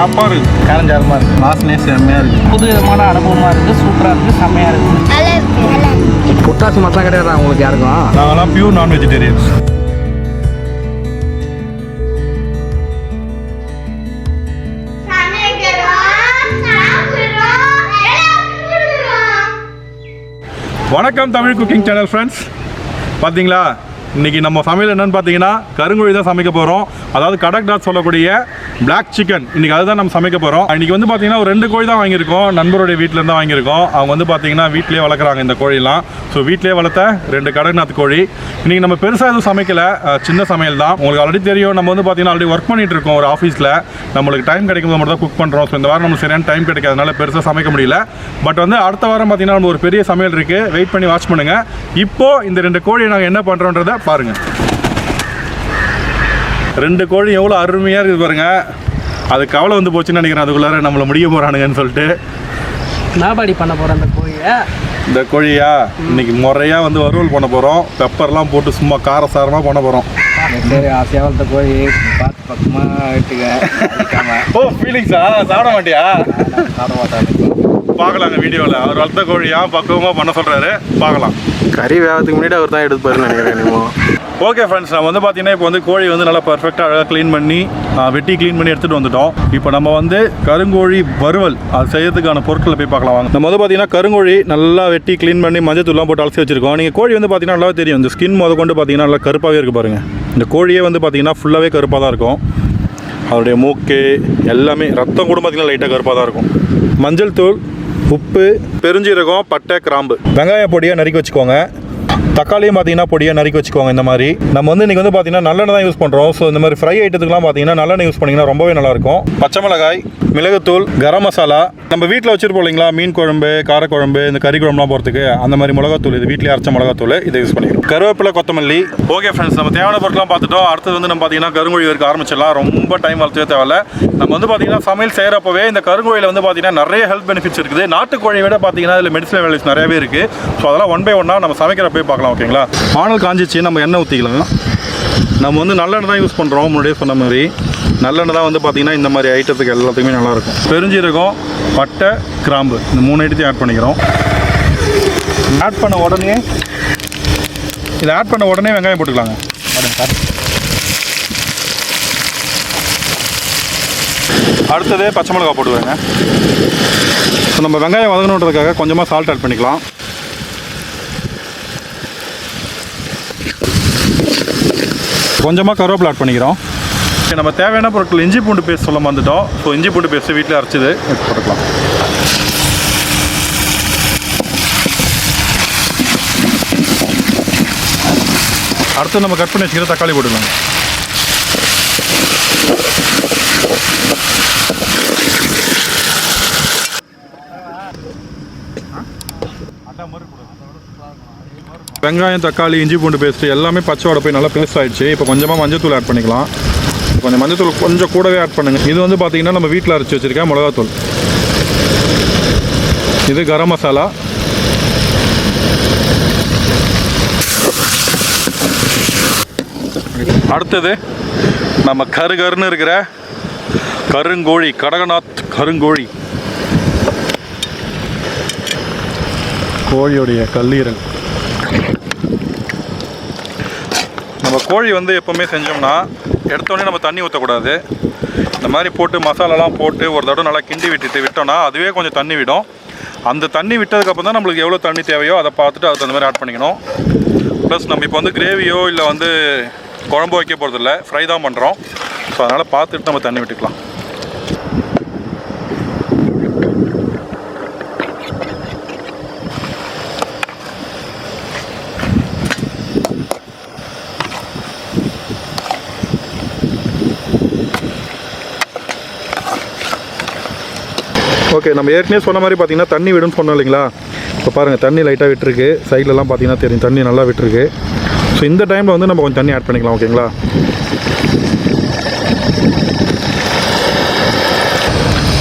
டாப்பாக இருக்குது. காரஞ்சாரமாக இருக்குது, வாசனையே செம்மையாக இருக்குது. புது விதமான அனுபவமாக இருக்குது, சூப்பராக இருக்குது, செம்மையாக இருக்குது. புட்டாசி மசாலா கிடையாது உங்களுக்கு யாருக்கும்? நாங்களாம் பியூர் நான் வெஜிடேரியன்ஸ். வணக்கம் தமிழ் குக்கிங் சேனல் ஃப்ரெண்ட்ஸ். பார்த்தீங்களா, இன்றைக்கி நம்ம சமையல் என்னென்னு பார்த்தீங்கன்னா கருங்கோழி தான் சமைக்க போகிறோம். அதாவது கடக்நாத் சொல்லக்கூடிய பிளாக் சிக்கன். இன்றைக்கி அதுதான் நம்ம சமைக்க போகிறோம். இன்றைக்கி வந்து பார்த்தீங்கன்னா ஒரு 2 கோழி தான் வாங்கியிருக்கோம். நண்பருடைய வீட்டிலேருந்து வாங்கியிருக்கோம். அவங்க வந்து பார்த்தீங்கன்னா வீட்டிலே வளர்க்குறாங்க இந்த கோழிலாம். ஸோ வீட்டிலே வளர்த்த 2 கடக்நாத் கோழி. இன்றைக்கி நம்ம பெருசாக எதுவும் சமைக்கலை, சின்ன சமையல் தான். உங்களுக்கு ஆல்ரெடி தெரியும், நம்ம வந்து பார்த்தீங்கன்னா ஆல்ரெடி ஒர்க் பண்ணிகிட்டு இருக்கோம் ஒரு ஆஃபீஸில். நம்மளுக்கு டைம் கிடைக்கும் போது மட்டும் தான் குக் பண்ணுறோம். ஸோ இந்த வாரம் நம்மளுக்கு சரியான டைம் கிடைக்காதனால பெருசாக சமைக்க முடியல. பட் வந்து அடுத்த வாரம் பார்த்தீங்கன்னா நம்ம ஒரு பெரிய சமையல் இருக்குது. வெயிட் பண்ணி வாட்ச் பண்ணுங்கள். இப்போது இந்த 2 கோழியை நாங்கள் என்ன பண்ணுறோன்றதை பாருங்கள். 2 கோழி எவ்வளோ அருமையாக இருக்குது பாருங்கள். அது கவலை வந்து போச்சுன்னு நினைக்கிறேன். அதுக்குள்ளார நம்மளை முடிய போகிறானுங்கன்னு சொல்லிட்டு நாபாடி பண்ண போகிறேன் அந்த கோழியை. இந்த கோழியா இன்னைக்கு முறையாக வந்து வறுவல் பண்ண போகிறோம். பெப்பர்லாம் போட்டு சும்மா காரசாரமாக பண்ண போகிறோம். சரி, ஆசையாக வளர்த்த கோழி பார்த்து பக்கமாக வெட்டுக்க. ஓ, ஃபீலிங்ஸா? சாப்பிட மாட்டியா? சாப்பிட மாட்டாங்க. பார்க்கலாங்க வீடியோவில். அவர் வளர்த்த கோழியா பக்குவமாக பண்ண சொல்கிறாரு, பார்க்கலாம். கறி வேகத்துக்கு முன்னாடி அவர் தான் எடுத்துப்பாருன்னு நினைக்கிறேன். ஓகே ஃப்ரெண்ட்ஸ், நம்ம வந்து பார்த்தீங்கன்னா இப்போ வந்து கோழி வந்து நல்லா பர்ஃபெக்டாக அழகாக க்ளீன் பண்ணி வெட்டி க்ளீன் பண்ணி எடுத்துகிட்டு வந்துட்டோம். இப்போ நம்ம வந்து கருங்கோழி வறுவல் அது செய்யறதுக்கான பொருட்களை போய் பார்க்கலாம் வாங்க. நம்ம வந்து பார்த்தீங்கன்னா கருங்கோழி நல்லா வெட்டி க்ளீன் பண்ணி மஞ்சள் தூள்லாம் போட்டு அலசி வச்சிருக்கோம். நீங்கள் கோழி வந்து பார்த்தீங்கன்னா நல்லா தெரியும், இந்த ஸ்கின் முத கொண்டு பார்த்தீங்கன்னா நல்லா கருப்பாகவே இருக்குது பாருங்கள். இந்த கோழியே வந்து பார்த்தீங்கன்னா ஃபுல்லாகவே கருப்பாக தான் இருக்கும். அதோடைய மூக்கு எல்லாமே, ரத்தம் கூட பார்த்தீங்கன்னா லைட்டாக கருப்பாக தான் இருக்கும். மஞ்சள் தூள், உப்பு, பெருஞ்சீரகம், பட்டை, கிராம்பு, வெங்காயம் பொடியாக நறுக்கி வச்சுக்கோங்க. தக்காளியும் பார்த்தீங்கன்னா பொடியாக நறுக்கி வச்சுக்கோங்க. இந்த மாதிரி நம்ம வந்து இன்றைக்கி வந்து பார்த்தீங்கன்னா நல்லெண்ணெய் தான் யூஸ் பண்ணுறோம். ஸோ இந்த மாதிரி ஃப்ரை ஐட்டத்துக்குலாம் பார்த்தீங்கன்னா நல்லெண்ணெய் யூஸ் பண்ணிங்கன்னா ரொம்பவே நல்லாயிருக்கும். பச்சை மிளகாய், மிளகுத்தூள், கரம் மசாலா, நம்ம வீட்டில் வச்சுருப்போம் இல்லைங்களா, மீன் குழம்பு, காரக்குழம்பு, இந்த கறி குழம்புலாம் போகிறதுக்கு அந்த மாதிரி மிளகாத்தூள், இது வீட்டிலே அரைச்ச மிளகாத்தூள், இதை யூஸ் பண்ணிக்கிறோம். கருவேப்பிலை, கொத்தமல்லி. ஓகே ஃப்ரெண்ட்ஸ், நம்ம தேவையான பொருட்கள்லாம் பார்த்துட்டோம். அடுத்தது வந்து நம்ம பார்த்தீங்கன்னா கருங்கோழி வரைக்கும் ஆரம்பிச்சிடலாம். ரொம்ப டைம் வளர்த்தவே தேவையில்ல. நம்ம வந்து பார்த்தீங்கன்னா சமையல் செய்கிறப்பவே இந்த கருங்கோழியில் வந்து பார்த்தீங்கன்னா நிறைய ஹெல்த் பெனிஃபிட்ஸ் இருக்குது. நாட்டுக்கோழியை விட பார்த்தீங்கன்னா இதில் மெடிசனல் வேல்யூஸ் நிறையவே இருக்குது. ஸோ அதெல்லாம் ஒன் பை ஒன்னாக நம்ம சமைக்கிறப்பவே பார்க்கலாம். ஓகேங்களா, ஆனல் காஞ்சிச்சு, நம்ம எண்ணெய் ஊற்றிக்கலாம். நம்ம வந்து நல்லெண்ணெய் தான் யூஸ் பண்ணுறோம். முன்னாடியே சொன்ன மாதிரி நல்லெண்ணெய் தான் வந்து பார்த்திங்கன்னா இந்த மாதிரி ஐட்டத்துக்கு எல்லாத்துக்குமே நல்லாயிருக்கும். பெருஞ்சீரகம், பட்டை, கிராம்பு, இந்த 3 ஐட்டத்தையும் ஆட் பண்ணிக்கிறோம். ஆட் பண்ண உடனே இதை ஆட் பண்ண உடனே வெங்காயம் போட்டுக்கலாங்க. அடுத்ததே பச்சை மிளகாய் போட்டுக்கோங்க. ஸோ நம்ம வெங்காயம் வதங்கணுன்றதுக்காக கொஞ்சமாக சால்ட் ஆட் பண்ணிக்கலாம். கொஞ்சமாக கருவேப்பிலை ஆட் பண்ணிக்கிறோம். நம்ம தேவையான பொருட்கள் இஞ்சி பூண்டு பேஸ்ட் சொல்ல வந்துட்டோம். ஸோ இஞ்சி பூண்டு பேஸ்ட்டு வீட்டில் அரைச்சிது எடுத்து போட்டுக்கலாம். அடுத்து நம்ம கட் பண்ணி வச்சுக்கிற தக்காளி போட்டுக்கலாம். வெங்காயம், தக்காளி, இஞ்சி பூண்டு பேஸ்ட்டு எல்லாமே பச்சை வடை போய் நல்லா பேஸ்ட் ஆகிடுச்சு. இப்போ கொஞ்சமாக மஞ்சத்தூள் ஆட் பண்ணிக்கலாம். கொஞ்சம் மஞ்சத்தூள் கொஞ்சம் கூடவே ஆட் பண்ணுங்கள். இது வந்து பார்த்திங்கன்னா நம்ம வீட்டில் அரைச்சி வச்சுருக்கேன் மிளகாத்தூள். இது கரம் மசாலா. அடுத்தது நம்ம கருன்னு இருக்கிற கருங்கோழி, கடக்நாத் கருங்கோழி, கோழியோடைய கல்லீரல். நம்ம கோழி வந்து எப்போவுமே செஞ்சோம்னா எடுத்தோடனே நம்ம தண்ணி ஊற்றக்கூடாது. இந்த மாதிரி போட்டு மசாலாலாம் போட்டு ஒரு தடவை நல்லா கிண்டி விட்டோம்னா அதுவே கொஞ்சம் தண்ணி விடும். அந்த தண்ணி விட்டதுக்கப்புறம் தான் நம்மளுக்கு எவ்வளோ தண்ணி தேவையோ அதை பார்த்துட்டு அதுக்கு அந்த மாதிரி ஆட் பண்ணிக்கணும். ப்ளஸ் நம்ம இப்போ வந்து கிரேவியோ இல்லை வந்து குழம்பு வைக்க போகிறதில்ல, ஃப்ரை தான் பண்ணுறோம். ஸோ அதனால் பார்த்துட்டு நம்ம தண்ணி விட்டுக்கலாம். ஓகே, நம்ம ஏற்கனவே சொன்ன மாதிரி பார்த்தீங்கன்னா தண்ணி விடுன்னு சொன்னோம் இல்லைங்களா. இப்போ பாருங்கள், தண்ணி லைட்டாக விட்டுருக்கு. சைட்லலாம் பார்த்தீங்கன்னா தெரியும், தண்ணி நல்லா விட்டுருக்கு. ஸோ இந்த டைமில் வந்து நம்ம கொஞ்சம் தண்ணி ஆட் பண்ணிக்கலாம். ஓகேங்களா,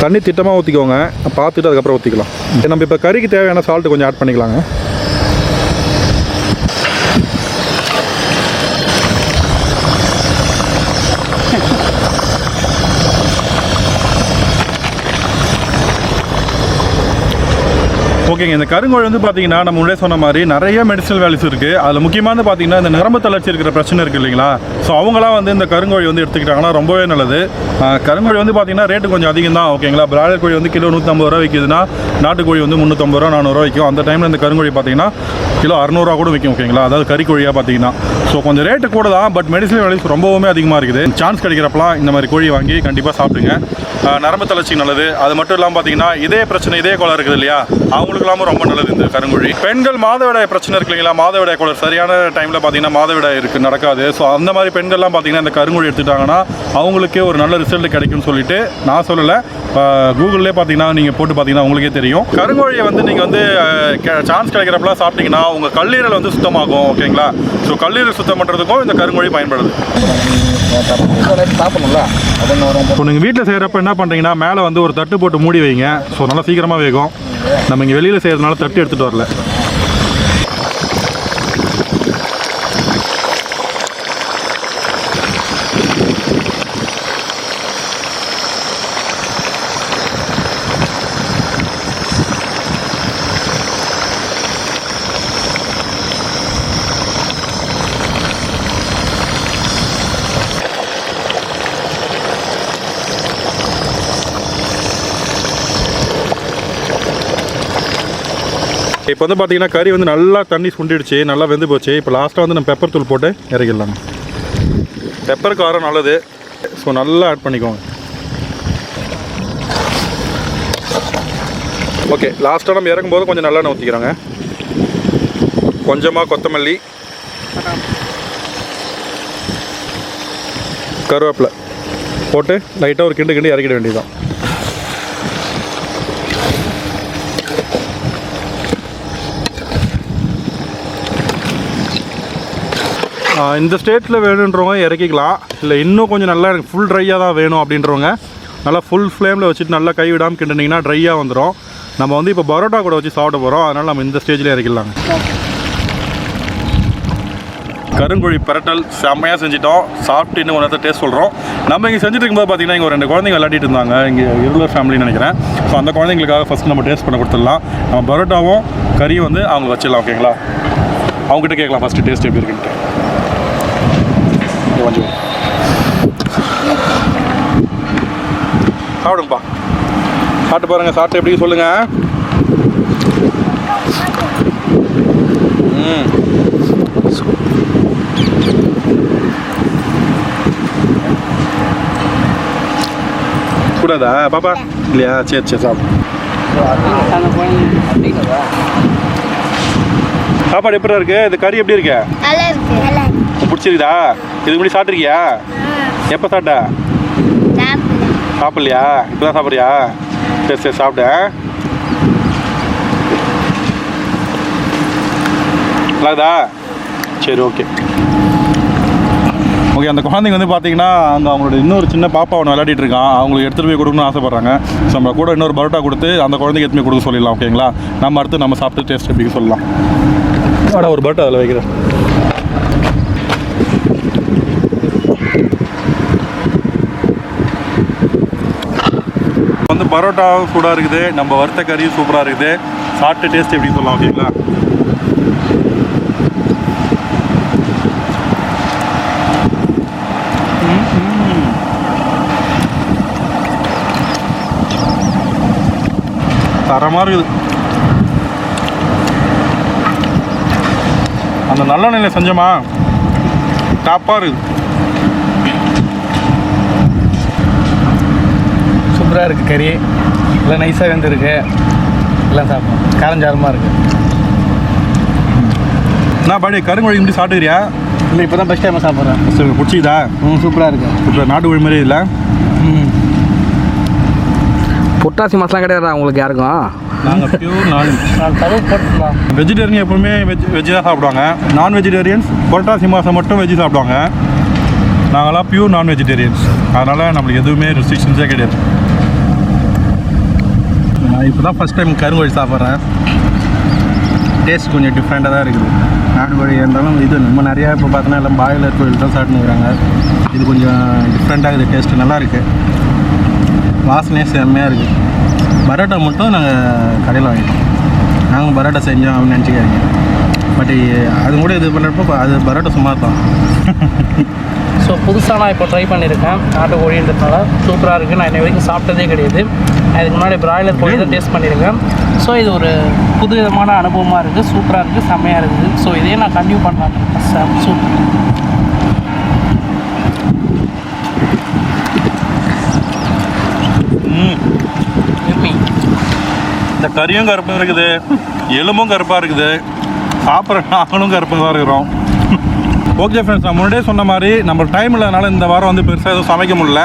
தண்ணி திட்டமாக ஊற்றிக்கோங்க, பார்த்துட்டு அதுக்கப்புறம் ஊற்றிக்கலாம். நம்ம இப்போ கறிக்கு தேவையான சால்ட்டு கொஞ்சம் ஆட் பண்ணிக்கலாங்க. ஓகேங்க, இந்த கருங்கோழி வந்து பார்த்தீங்கன்னா நம்ம முன்னே சொன்ன மாதிரி நிறைய மெடிசனல் வேல்யூஸ் இருக்குது. அதில் முக்கியமாக பார்த்தீங்கன்னா இந்த நரம்பு தளர்ச்சி இருக்கிற பிரச்சனை இருக்குது இல்லைங்களா? ஸோ அவங்களாம் வந்து இந்த கருங்கோழி வந்து எடுத்துக்கிட்டாங்கன்னா ரொம்பவே நல்லது. கருங்கோழி வந்து பார்த்தீங்கன்னா ரேட்டு கொஞ்சம் அதிகம் தான். ஓகேங்களா, பிராய்லர் கோழி வந்து கிலோ 150 ரூபா விற்கிதுன்னா நாட்டுக்கோழி வந்து 350 ரூபா 400 ரூபா விற்கும். அந்த டைமில் இந்த கருங்கோழி பார்த்தீங்கன்னா கிலோ 600 ரூபா கூட விற்கும். ஓகேங்களா, அதாவது கறிக்கோழியாக பார்த்தீங்கன்னா. ஸோ கொஞ்சம் ரேட்டு கூட தான், பட் மெடிசனல் வேல்யூஸ் ரொம்பவுமே அதிகமாக இருக்குது. சான்ஸ் கிடைக்கிறப்பலாம் இந்த மாதிரி கோழி வாங்கி கண்டிப்பாக சாப்பிடுங்க. நரம்பு தளர்ச்சி நல்லது. அது மட்டும் இல்லாமல் பார்த்தீங்கன்னா இதே பிரச்சனை இதே கோளம் இருக்குது இல்லையா, அவங்களுக்குலாமும் ரொம்ப நல்லது இந்த கருங்கோழி. பெண்கள் மாதவிடாய் பிரச்சனை இருக்கு இல்லைங்களா, மாதவிடாய் கோளம் சரியான டைமில் பார்த்தீங்கன்னா மாதவிடாய் இருக்குது நடக்காது. ஸோ அந்த மாதிரி பெண்கள்லாம் பார்த்தீங்கன்னா இந்த கருங்கோழி எடுத்துட்டாங்கன்னா அவங்களுக்கே ஒரு நல்ல ரிசல்ட் கிடைக்கும்னு சொல்லிட்டு நான் சொல்லலை, கூகுள்லேயே பார்த்தீங்கன்னா நீங்கள் போட்டு பார்த்தீங்கன்னா உங்களுக்கே தெரியும். கருங்கோழியை வந்து நீங்கள் வந்து சான்ஸ் கிடைக்கிறப்பலாம் சாப்பிட்டீங்கன்னா உங்கள் கல்லீரல் வந்து சுத்தமாகும். ஓகேங்களா, ஸோ கல்லீரல் சுத்தம் பண்ணுறதுக்கும் இந்த கருங்கோழி பயன்படுது. சாப்பிடணும்ல, ஸோ நீங்கள் வீட்டில் செய்கிறப்ப என்ன பண்ணுறீங்கன்னா மேலே வந்து ஒரு தட்டு போட்டு மூடி வைங்க. ஸோ நல்லா சீக்கிரமாக வேகும். நம்ம இங்கே வெளியில் செய்கிறதுனால தட்டு எடுத்துகிட்டு வரல. இப்போ வந்து பார்த்தீங்கன்னா கறி வந்து நல்லா தண்ணி சுண்டிடுச்சு, நல்லா வெந்து போச்சு. இப்போ லாஸ்ட்டாக வந்து நம்ம பெப்பர் தூள் போட்டு இறக்கிடலாம். பெப்பர் காரம் நல்லது, ஸோ நல்லா ஆட் பண்ணிக்கோங்க. ஓகே, லாஸ்ட்டாக நம்ம இறக்கும்போது கொஞ்சம் நல்லெண்ணெய் ஊற்றிக்கிறோங்க. கொஞ்சமாக கொத்தமல்லி, கருவேப்பிலை போட்டு லைட்டாக ஒரு கிண்டு இறக்கிட வேண்டியதுதான். இந்த ஸ்டேட்டில் வேணுன்றவங்க இறக்கிக்கலாம். இல்லை இன்னும் கொஞ்சம் நல்லா எனக்கு ஃபுல் ட்ரையாக தான் வேணும் அப்படின்றவங்க நல்லா ஃபுல் ஃப்ளேமில் வச்சுட்டு நல்லா கை விடாமல் கிண்டினீங்கன்னா ட்ரையாக வந்துடும். நம்ம வந்து இப்போ பரோட்டா கூட வச்சு சாப்பிட போகிறோம், அதனால் நம்ம இந்த ஸ்டேஜில் இறக்கிடலாங்க. கருங்கோழி பரட்டல் செம்மையாக செஞ்சிட்டோம். சாப்பிட்டு இன்னும் ஒன்றத்தை டேஸ்ட் சொல்கிறோம். நம்ம இங்கே செஞ்சுட்டு இருக்கும்போது பார்த்தீங்கன்னா இங்கே ஒரு 2 குழந்தைங்க விளையாடிட்டு இருந்தாங்க. இங்கே இருளர் ஃபேமிலின்னு நினைக்கிறேன். ஸோ அந்த குழந்தைங்களுக்காக ஃபஸ்ட்டு நம்ம டேஸ்ட் பண்ண கொடுத்துடலாம். நம்ம பரோட்டாவும் கறியும் வந்து அவங்க வச்சிடலாம். ஓகேங்களா, அவங்ககிட்ட கேட்கலாம் ஃபஸ்ட்டு டேஸ்ட் எப்படி இருக்குன்ட்டு. கொஞ்சம் சாப்பிடுங்கப்பா, சாப்பிட்டு பாருங்கள். சாப்பிட்டு எப்படி சொல்லுங்கள். கூடாதா பாப்பா? இல்லையா, சரி சாப்பிடு. சாப்பாடு எப்படி இருக்கு? இது கறி எப்படி இருக்கு? பிடிச்சிருக்குதா? இதுக்கு முன்னாடி சாப்பிட்ருக்கியா? எப்போ சாப்பிட்ட? சாப்பிட்லையா? இப்போ தான் சாப்பிட்றியா? சரி சாப்பிட. நல்லாதா? சரி, ஓகே. அந்த குழந்தைங்க வந்து பார்த்தீங்கன்னா அங்கே அவங்களோட இன்னொரு சின்ன பாப்பா ஒன்று விளையாடிட்டு இருக்கான். அவங்களுக்கு எடுத்துகிட்டு போய் கொடுக்கணும்னு ஆசைப்பட்றாங்க. ஸோ நம்ம கூட இன்னொரு பரோட்டா கொடுத்து அந்த குழந்தைக்கு எடுத்துகிட்டு போய் கொடுக்க சொல்லிடலாம். ஓகேங்களா, நம்ம அடுத்து நம்ம சாப்பிட்டு டேஸ்ட் எப்படி சொல்லலாம். ஒரு பரோட்டா அதில் வைக்கிறேன். வந்து பரோட்டா சூடாக இருக்குது, நம்ம வறுத்த கறியும் சூப்பராக இருக்குது. சாப்பிட்டு டேஸ்ட் எப்படி சொல்லலாம். ஓகேங்களா, தரமாக இருக்குது. அந்த நல்லெண்ணெயில் செஞ்சோமா டாப்பாக இருக்குது. சூப்பராக இருக்குது கறி, எல்லாம் நைஸாக வெந்துருக்கு. எல்லாம் சாப்பிடும், காரஞ்சாரமாக இருக்குது. நான் பாடி கருங்கோழி இப்படி சாப்பிட்டுக்கிறியா? இல்லை, இப்போ தான் ஃபஸ்ட் டைமாக சாப்பிட்றேன். பிடிச்சிதா? சூப்பராக இருக்குது. சூப்பராக நாட்டுக்கோழி மாதிரி இல்லை. பொட்டாசி மசாலா கிடையாதா உங்களுக்கு யாருக்கும்? நாங்கள் பியூர் போட்டுக்கலாம். வெஜிடேரியன் எப்பவுமே வெஜ்ஜு தான் சாப்பிடுவாங்க. நான் வெஜிடேரியன்ஸ் பொட்டாசி மாதம் மட்டும் வெஜ்ஜு சாப்பிடுவாங்க. நாங்களாம் பியூர் நான் வெஜிடேரியன்ஸ், அதனால் நம்மளுக்கு எதுவுமே ரெஸ்ட்ரிக்ஷன்ஸே கிடையாது. நான் இப்போ தான் ஃபஸ்ட் டைம் கருங்கோழி சாப்பிட்றேன். டேஸ்ட் கொஞ்சம் டிஃப்ரெண்ட்டாக தான் இருக்குது. நாட்டுக்கோழி இருந்தாலும் இது நம்ம நிறையா இப்போ பார்த்தோன்னா எல்லாம் பாய்லர் கோழி தான் சாப்பிட்டுக்கிறாங்க. இது கொஞ்சம் டிஃப்ரெண்ட்டாக இருக்குது. டேஸ்ட்டு நல்லா இருக்குது, வாசனையே செம்மையாக இருக்குது. பரோட்டா மட்டும் நாங்கள் கடையில் வாங்கிட்டோம். நாங்கள் பரோட்டா செஞ்சோம் அப்படின்னு நினச்சிக்காதீங்க. பட் அது கூட இது பண்ணுறப்போ அது பரோட்டா சுமார் தான். ஸோ புதுசாக நான் இப்போ ட்ரை பண்ணியிருக்கேன் நாட்டுக்கோழின்றதுனால சூப்பராக இருக்குது. நான் இன்ன வரைக்கும் சாப்பிட்டதே கிடையாது. நான் இதுக்கு முன்னாடி பிராய்லர் கோழி தான் டேஸ்ட் பண்ணியிருக்கேன். ஸோ இது ஒரு புது விதமான அனுபவமாக இருக்குது. சூப்பராக இருக்குது, செம்மையாக இருக்குது. ஸோ இதே நான் கன்டினியூ பண்ணலாம். சூப்பர். இந்த கறியும் கருப்பாக இருக்குது, எலும்பும் கருப்பாக இருக்குது, சாப்பிட்ற நாங்களும் கருப்பாக தான் இருக்கிறோம். ஓகே ஃப்ரெண்ட்ஸ், நான் முன்னாடியே சொன்ன மாதிரி நம்ம டைம் இல்லைனால இந்த வாரம் வந்து பெருசாக எதுவும் சமைக்க முடியல.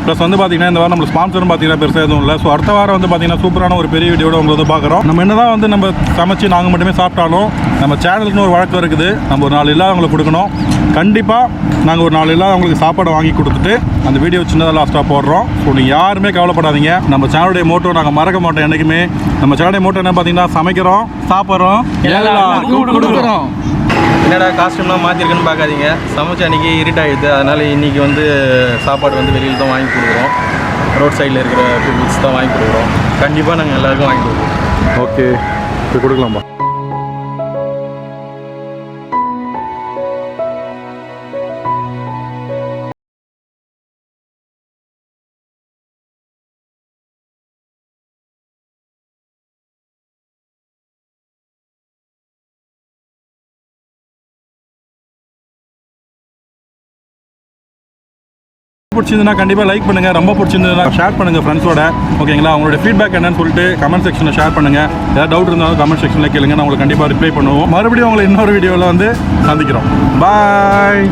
ப்ளஸ் வந்து பார்த்திங்கன்னா இந்த வாரம் நம்ம ஸ்பான்சரும் பார்த்திங்கன்னா பெருசாக எதுவும் இல்லை. ஸோ அடுத்த வாரம் வந்து பார்த்திங்கன்னா சூப்பரான ஒரு பெரிய வீடியோட உங்களை வந்து பார்க்குறோம். நம்ம என்ன தான் வந்து நம்ம சமைச்சு நாங்கள் மட்டுமே சாப்பிட்டாலும் நம்ம சேனலுக்குன்னு ஒரு வழக்கம் இருக்குது. நம்ம ஒரு 4 இல்லாதவங்களுக்கு கொடுக்கணும். கண்டிப்பாக நாங்கள் ஒரு 4 இல்லாதவங்களுக்கு சாப்பாடை வாங்கி கொடுத்துட்டு அந்த வீடியோ சின்னதாக லாஸ்ட்டாக போடுறோம். ஸோ நீங்கள் யாருமே கவலைப்படாதீங்க. நம்ம சேனலுடைய மோட்டோ நாங்கள் மறக்க மாட்டோம் என்றைக்குமே. நம்ம சேனலுடைய மோட்டோ என்ன பார்த்திங்கன்னா சமைக்கிறோம், சாப்பிட்றோம், எல்லாருக்கும் கொடுக்குறோம். என்னடா காஸ்டியூம்லாம் மாற்றிருக்குன்னு பார்க்காதீங்க. சமைச்ச அன்றைக்கி இருட் ஆகிடுது. அதனால் இன்றைக்கி வந்து சாப்பாடு வந்து வெளியில் தான் வாங்கி கொடுக்குறோம். ரோட் சைடில் இருக்கிற பீப்புள்ஸ் தான் வாங்கி கொடுக்குறோம். கண்டிப்பாக நாங்கள் எல்லாருக்கும் வாங்கி கொடுக்குறோம். ஓகே, இப்போ கொடுக்கலாம்பா. பிடிச்சிருந்தா கண்டிப்பாக லைக் பண்ணுங்கள். ரொம்ப பிடிச்சிருந்ததுன்னா ஷேர் பண்ணுங்கள் ஃப்ரெண்ட்ஸோட. ஓகேங்களா? அவங்களோட ஃபீட்பேக் என்னன்னு சொல்லிட்டு கமெண்ட் செக்ஷனில் ஷேர் பண்ணுங்கள். ஏதாவது டவுட் இருந்தாலும் கமெண்ட் செக்ஷனில் கேளுங்க. நான் உங்களுக்கு கண்டிப்பாக ரிப்ளை பண்ணுவோம். மறுபடியும் உங்களை இன்னொரு வீடியோவில் வந்து சந்திக்கிறோம். பாய்.